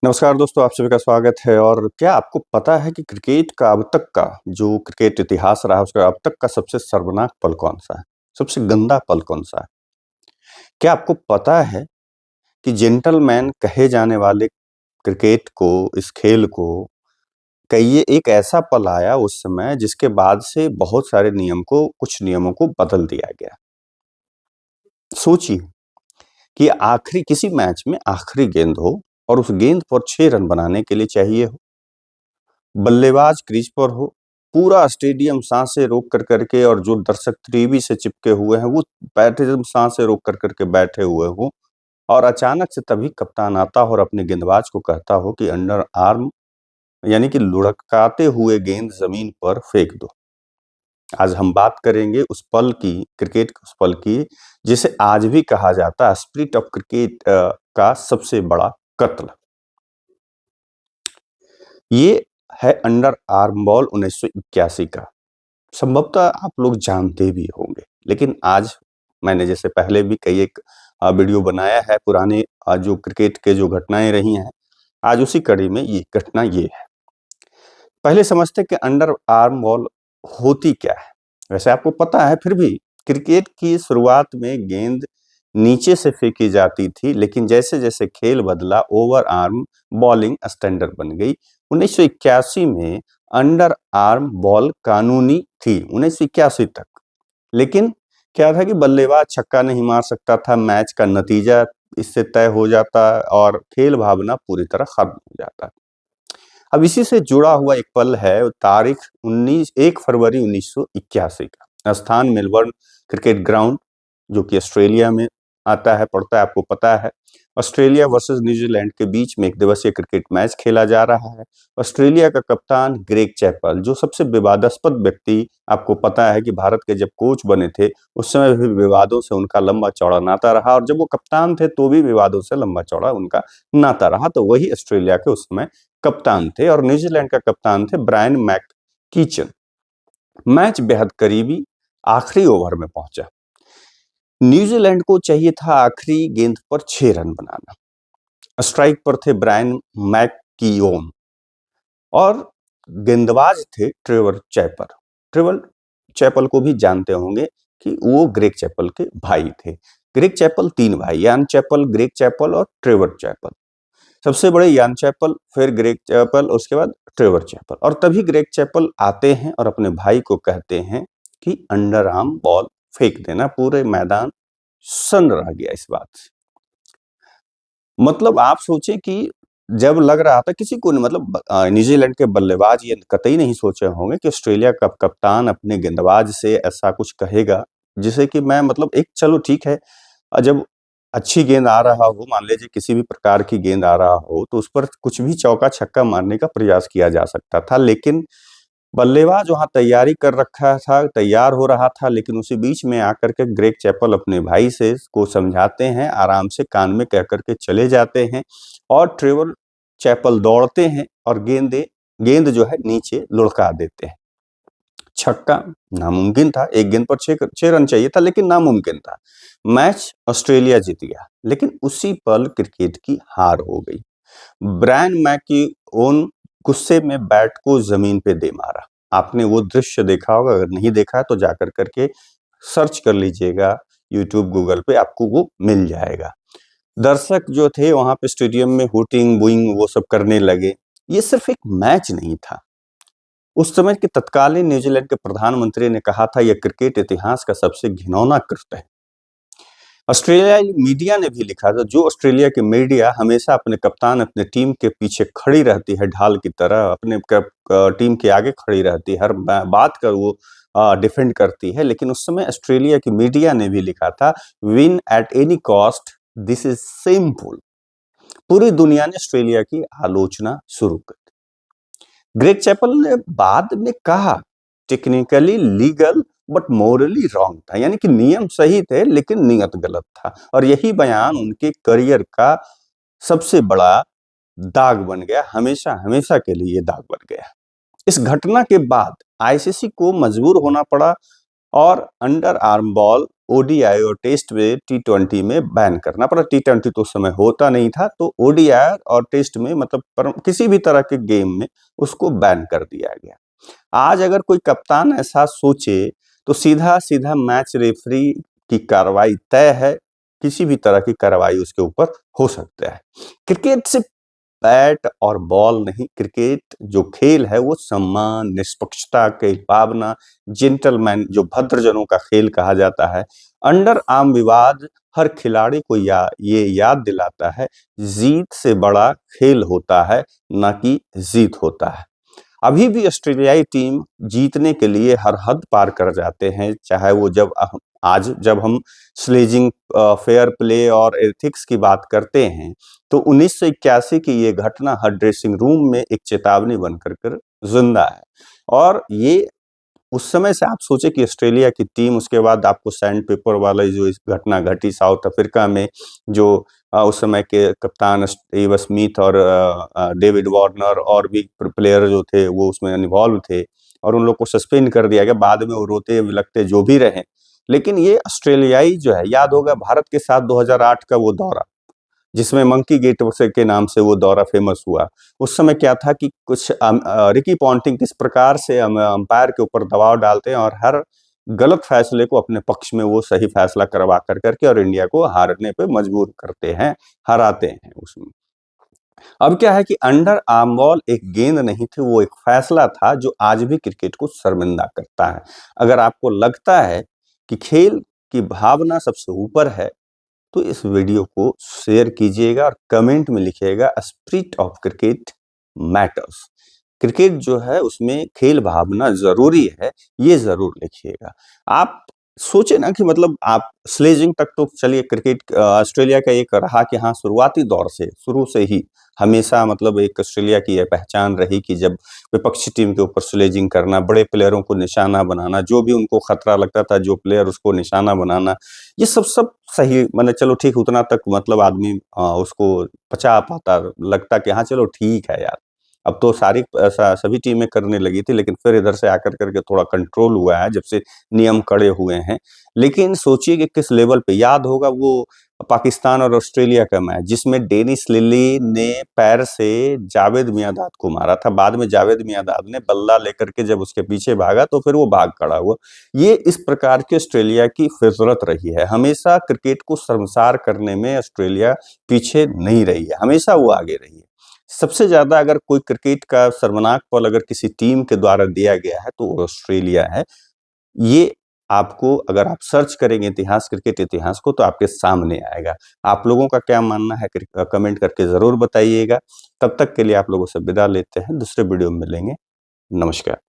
नमस्कार दोस्तों, आप सभी का स्वागत है। और क्या आपको पता है कि क्रिकेट का अब तक का जो क्रिकेट इतिहास रहा है, उसका अब तक का सबसे शर्मनाक पल कौन-सा है? सबसे गंदा पल कौन-सा है? क्या आपको पता है कि जेंटलमैन कहे जाने वाले क्रिकेट को, इस खेल को कहिए एक ऐसा पल आया उस समय जिसके बाद से बहुत सारे कुछ नियमों को बदल दिया गया। सोचिए कि आखिरी किसी मैच में आखिरी गेंद हो और उस गेंद पर 6 रन बनाने के लिए चाहिए हो, बल्लेबाज क्रीज पर हो, पूरा स्टेडियम साँसें रोक कर के और जो दर्शक टीवी से चिपके हुए हैं, वो बैठे एकदम साँसें रोक कर के बैठे हुए हों और अचानक से तभी कप्तान आता हो और अपने गेंदबाज को कहता हो कि अंडर आर्म यानी कि लुढ़काते हुए गेंद ज़मीन पर फेंक दो। आज हम बात करेंगे उस पल की, क्रिकेट के उस पल की, जिसे आज भी कहा जाता है स्पिरिट ऑफ क्रिकेट का सबसे बड़ा कत्ल। ये है अंडर आर्म बॉल 1981 का। संभवतः आप लोग जानते भी होंगे, लेकिन आज मैंने जैसे पहले भी कई एक वीडियो बनाया है पुराने जो क्रिकेट के जो घटनाएँ रही हैं, आज उसी कड़ी में ये घटना ये है। पहले समझते कि अंडर आर्म बॉल होती क्या है? वैसे आपको पता है, फिर भी क्रिकेट की शुरुआत में गेंद नीचे से फेंकी जाती थी, लेकिन जैसे-जैसे खेल बदला ओवर आर्म बॉलिंग स्टैंडर्ड बन गई। 1981 में अंडर आर्म बॉल कानूनी थी, 1981 तक। लेकिन क्या था कि बल्लेबाज छक्का नहीं मार सकता था, मैच का नतीजा इससे तय हो जाता और खेल भावना पूरी तरह खत्म हो जाता। अब इसी से जुड़ा हुआ एक पल है, तारीख 1 फरवरी 1981 का। स्थान मेलबर्न क्रिकेट ग्राउंड, जो कि ऑस्ट्रेलिया में आता है, पड़ता है, आपको पता है। ऑस्ट्रेलिया वर्सेस न्यूजीलैंड के बीच में एक दिवसीय क्रिकेट मैच खेला जा रहा है। ऑस्ट्रेलिया का कप्तान ग्रेग चैपल, जो सबसे विवादास्पद व्यक्ति, आपको पता है कि भारत के जब कोच बने थे, उस समय भी विवादों से उनका लंबा-चौड़ा नाता रहा और जब वो कप्तान थे, तो भी विवादों से लंबा-चौड़ा उनका नाता रहा। तो वही ऑस्ट्रेलिया के उस समय कप्तान थे और न्यूजीलैंड का कप्तान थे ब्रायन मैककीचन। मैच बेहद करीबी आखिरी ओवर में पहुंचा। न्यूजीलैंड को चाहिए था आखिरी गेंद पर 6 रन बनाना। स्ट्राइक पर थे ब्रायन मैककीओन और गेंदबाज थे ट्रेवर चैपल। ट्रेवर चैपल को भी जानते होंगे कि वो ग्रेग चैपल के भाई थे। ग्रेग चैपल 3 भाई, यान चैपल, ग्रेग चैपल और ट्रेवर चैपल। सबसे बड़े यान चैपल, फिर ग्रेग चैपल, उसके बाद ट्रेवर चैपल। और तभी ग्रेग चैपल आते हैं और अपने भाई को कहते हैं कि अंडर आर्म बॉल फेंक देना। पूरे मैदान सन्न रह गया इस बात से। मतलब आप सोचें कि जब लग रहा था किसी को नहीं, मतलब न्यूजीलैंड के बल्लेबाज ये कतई नहीं सोचे होंगे कि ऑस्ट्रेलिया का कप्तान अपने गेंदबाज से ऐसा कुछ कहेगा, जिसे कि मैं मतलब एक चलो ठीक है, जब अच्छी गेंद आ रहा हो, मान लीजिए किसी भी प्रकार की गेंद आ रहा हो, तो उस पर कुछ भी चौका-छक्का मारने का प्रयास किया जा सकता था। लेकिन बल्लेबाज वहाँ तैयारी कर रखा था, तैयार हो रहा था, लेकिन उसी बीच में आकर के ग्रेग चैपल अपने भाई से को समझाते हैं, आराम से कान में कह कर के चले जाते हैं और ट्रेवर चैपल दौड़ते हैं और गेंद जो है नीचे लुढ़का देते हैं। छक्का नामुमकिन था, 1 गेंद पर 6 रन चाहिए था, लेकिन नामुमकिन था। मैच ऑस्ट्रेलिया जीत गया, लेकिन उसी पल क्रिकेट की हार हो गई। ब्रायन मैकईओन गुस्से में बैट को ज़मीन पे दे मारा। आपने वो दृश्य देखा होगा, अगर नहीं देखा है तो जाकर करके सर्च कर लीजिएगा यूट्यूब, गूगल पे आपको वो मिल जाएगा। दर्शक जो थे वहाँ पे स्टेडियम में हूटिंग, बूइंग वो सब करने लगे। ये सिर्फ एक मैच नहीं था। उस समय के तत्कालीन न्यूजीलैंड के प्रधानमंत्री ने कहा था, यह क्रिकेट इतिहास का सबसे घिनौना कृत्य है। ऑस्ट्रेलियाई मीडिया ने भी लिखा था, जो ऑस्ट्रेलिया की मीडिया हमेशा अपने कप्तान, अपने टीम के पीछे खड़ी रहती है ढाल की तरह, अपने टीम के आगे खड़ी रहती है, हर बात का वो डिफेंड करती है। लेकिन उस समय ऑस्ट्रेलिया की मीडिया ने भी लिखा था, win at any cost, this is shameful. पूरी दुनिया ने ऑस्ट्रेलिया की आलोचना शुरू कर दी। ग्रेग चैपल ने बाद में कहा, technically legal but Morli wrong था, यानी कि नियम सही थे लेकिन नियत गलत था। और यही बयान उनके करियर का सबसे बड़ा दाग बन गया, हमेशा हमेशा के लिए दाग बन गया। इस घटना के बाद आईसीसी को मजबूर होना पड़ा और अंडर आर्म बॉल ओडीआई और टेस्ट में टी20 में बैन करना पड़ा। टी20 तो उस समय होता नहीं था, तो ओडीआई और टेस्ट में मतलब किसी भी तरह के गेम में उसको बैन कर दिया गया। आज अगर कोई कप्तान ऐसा सोचे तो सीधा-सीधा मैच रेफरी की कार्रवाई तय है, किसी भी तरह की कार्रवाई उसके ऊपर हो सकता है। क्रिकेट सिर्फ बैट और बॉल नहीं, क्रिकेट जो खेल है वो सम्मान, निष्पक्षता की भावना, जेंटलमैन जो भद्रजनों का खेल कहा जाता है। अंडर आर्म विवाद हर खिलाड़ी को ये याद दिलाता है, जीत से बड़ा खेल होता है, ना कि जीत होता है। अभी भी ऑस्ट्रेलियाई टीम जीतने के लिए हर हद पार कर जाते हैं, चाहे वो आज जब हम स्लेजिंग, फेयर प्ले और एथिक्स की बात करते हैं, तो 1981 की ये घटना हर ड्रेसिंग रूम में एक चेतावनी बनकर कर जिंदा है। और ये उस समय से आप सोचे कि ऑस्ट्रेलिया की टीम, उसके बाद आपको सैंड पेपर वाला जो इस घटना घटी साउथ अफ्रीका में, जो उस समय के कप्तान स्टीव स्मिथ और डेविड वार्नर और भी प्लेयर जो थे वो उसमें इन्वॉल्व थे, और उन लोग को सस्पेंड कर दिया गया। बाद में वो रोते बिलखते जो भी रहे, लेकिन ये ऑस्ट्रेलियाई जो है, याद होगा भारत के साथ 2008 का वो दौरा, जिसमें मंकी गेट से के नाम से वो दौरा फेमस हुआ। उस समय क्या था कि कुछ रिकी पॉन्टिंग किस प्रकार से अंपायर के ऊपर दबाव डालते हैं और हर गलत फैसले को अपने पक्ष में वो सही फैसला करवा करके और इंडिया को हारने पे मजबूर करते हैं, हराते हैं उसमें। अब क्या है कि अंडर आर्म बॉल एक गेंद नहीं थी, वो एक फैसला था जो आज भी क्रिकेट को शर्मिंदा करता है। अगर आपको लगता है कि खेल की भावना सबसे ऊपर है, तो इस वीडियो को शेयर कीजिएगा और कमेंट में लिखिएगा spirit of cricket matters. Cricket जो है उसमें खेल भावना ज़रूरी है, ये ज़रूर लिखिएगा। आप सोचे ना कि मतलब आप स्लेजिंग तक तो चलिए, क्रिकेट ऑस्ट्रेलिया का एक रहा कि हाँ, शुरुआती दौर से, शुरू से ही हमेशा मतलब एक ऑस्ट्रेलिया की ये पहचान रही कि जब विपक्षी टीम के ऊपर स्लेजिंग करना, बड़े प्लेयरों को निशाना बनाना, जो भी उनको खतरा लगता था, जो प्लेयर उसको निशाना बनाना, ये सब सही, माने चलो ठीक, उतना तक मतलब आदमी उसको पचा पाता, लगता कि हाँ चलो ठीक है यार। अब तो सारी सभी टीमें करने लगी थी, लेकिन फिर इधर से आकर करके थोड़ा कंट्रोल हुआ है जब से नियम कड़े हुए हैं। लेकिन सोचिए कि किस लेवल पे, याद होगा वो पाकिस्तान और ऑस्ट्रेलिया का मैच जिसमें डेनिस लिली ने पैर से जावेद मियांदाद को मारा था। बाद में जावेद मियांदाद ने बल्ला लेकर के जब उसके पीछे भागा तो फिर वो भाग खड़ा हुआ। ये इस प्रकार की ऑस्ट्रेलिया की फितरत रही है। हमेशा क्रिकेट को शर्मसार करने में ऑस्ट्रेलिया पीछे नहीं रही है, हमेशा वो आगे रही है। सबसे ज़्यादा अगर कोई क्रिकेट का शर्मनाक पल अगर किसी टीम के द्वारा दिया गया है, तो वो ऑस्ट्रेलिया है। ये आपको, अगर आप सर्च करेंगे इतिहास, क्रिकेट इतिहास को, तो आपके सामने आएगा। आप लोगों का क्या मानना है कमेंट करके ज़रूर बताइएगा। तब तक के लिए आप लोगों से विदा लेते हैं, दूसरे वीडियो में मिलेंगे। नमस्कार।